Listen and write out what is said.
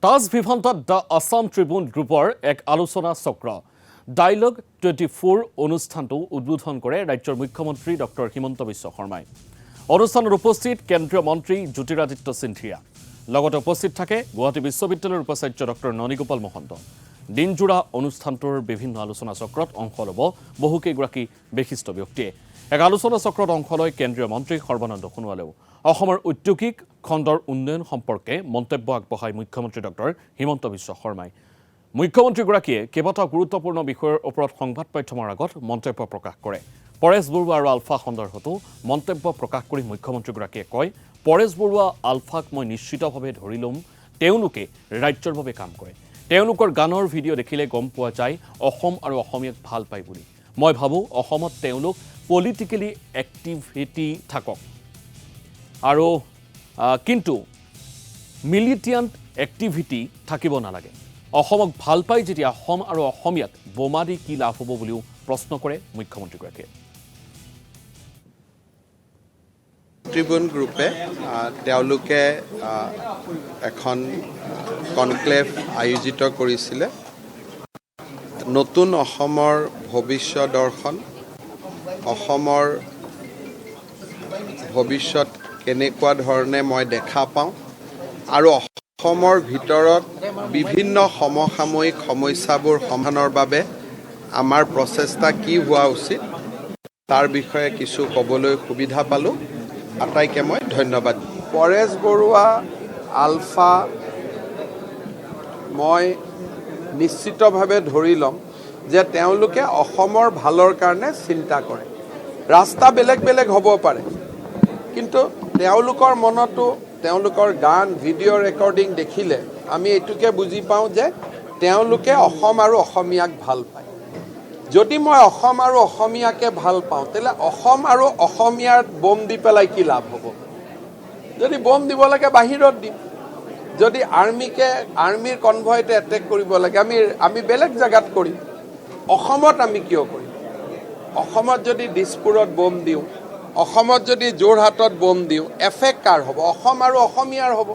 Taj ভিভান্তত the Assam Tribune গ্ৰুপৰ এক আলোচনা চক্ৰ ডায়লগ 24 অনুষ্ঠানটো উদ্বোধন কৰে ৰাজ্যৰ মুখ্যমন্ত্ৰী ডক্টৰ হিমন্ত বিশ্ব শৰ্মাই। অনুষ্ঠানত উপস্থিত কেন্দ্ৰীয় মন্ত্ৰী জ্যোতিৰাদিত্য সিন্ধিয়া, লগতে উপস্থিত থাকে গুৱাহাটী বিশ্ববিদ্যালয়ৰ উপাচাৰ্য ডক্টৰ ননীগোপাল মহন্ত। দিনজোৰা অনুষ্ঠানটোৰ বিভিন্ন আলোচনা চক্ৰত অংশ ল'ব বহুকেইগৰাকী বিশিষ্ট ব্যক্তিয়ে। এক আলোচনা চক্ৰত অংশ লয় কেন্দ্ৰীয় মন্ত্ৰী সৰ্বানন্দ সোণোৱালেও। অসমৰ ঔদ্যোগিক খণ্ডৰ উন্নয়ন সম্পৰ্কে মন্তব্য আগবঢ়ায় মুখ্যমন্ত্ৰী ডক্টৰ হিমন্ত বিশ্ব শৰ্মাই। মুখ্যমন্ত্ৰীগৰাকীয়ে কেইবাটাও গুৰুত্বপূৰ্ণ বিষয়ৰ ওপৰত সংবাদ মাধ্যমৰ আগত মন্তব্য প্ৰকাশ কৰে। পৰেশ বৰুৱা আৰু আলফা সন্দৰ্ভতো মন্তব্য প্ৰকাশ কৰি মুখ্যমন্ত্ৰীগৰাকীয়ে কয়, পৰেশ বৰুৱা আলফাক মই নিশ্চিতভাৱে ধৰি ল'ম, তেওঁলোকে ৰাজ্যৰ বাবে কাম কৰে। তেওঁলোকৰ গানৰ ভিডিঅ' দেখিলে গম পোৱা যায় অসম আৰু অসমীয়াক ভাল পায় বুলি। মই ভাবোঁ অসমত তেওঁলোক পলিটিকেলি এক্টিভিটি থাকক আৰু কিন্তু মিলিটেণ্ট এক্টিভিটি থাকিব নালাগে। অসমক ভাল পাই যেতিয়া অসম আৰু অসমীয়াক বোমা দি কি লাভ হ'ব বুলিও প্ৰশ্ন কৰে মুখ্যমন্ত্ৰীগৰাকীয়ে। ট্ৰিবিউন গ্ৰুপে তেওঁলোকে এখন কনক্লেভ আয়োজিত কৰিছিলে। নতুন অসমৰ ভৱিষ্যৎ দৰ্শন, অসমৰ ভৱিষ্যৎ কেনেকুৱা ধৰণে মই দেখা পাওঁ আৰু অসমৰ ভিতৰত বিভিন্ন সমসাময়িক সমস্যাবোৰ সমাধানৰ বাবে আমাৰ প্ৰচেষ্টা কি হোৱা উচিত তাৰ বিষয়ে কিছু ক'বলৈ সুবিধা পালোঁ। আটাইকে মই ধন্যবাদ। পৰেশ বৰুৱা আলফা মই নিশ্চিতভাৱে ধৰি ল'ম যে তেওঁলোকে অসমৰ ভালৰ কাৰণে চিন্তা কৰে। ৰাস্তা বেলেগ বেলেগ হ'ব পাৰে, কিন্তু তেওঁলোকৰ মনতো তেওঁলোকৰ গান ভিডিঅ' ৰেকৰ্ডিং দেখিলে আমি এইটোকে বুজি পাওঁ যে তেওঁলোকে অসম আৰু অসমীয়াক ভাল পায়। যদি মই অসম আৰু অসমীয়াকে ভাল পাওঁ, তেতিয়াহ'লে অসম আৰু অসমীয়াত বোম দি পেলাই কি লাভ হ'ব? যদি বোম দিব লাগে বাহিৰত দিম। যদি আৰ্মিৰ কনভয়তে এটেক কৰিব লাগে আমি বেলেগ জেগাত কৰিম। অসমত আমি কিয় কৰিম? অসমত যদি দিছপুৰত বোম দিওঁ, অসমত যদি যোৰহাটত বোম দিওঁ, এফেক্ট কাৰ হ'ব? অসম আৰু অসমীয়াৰ হ'ব।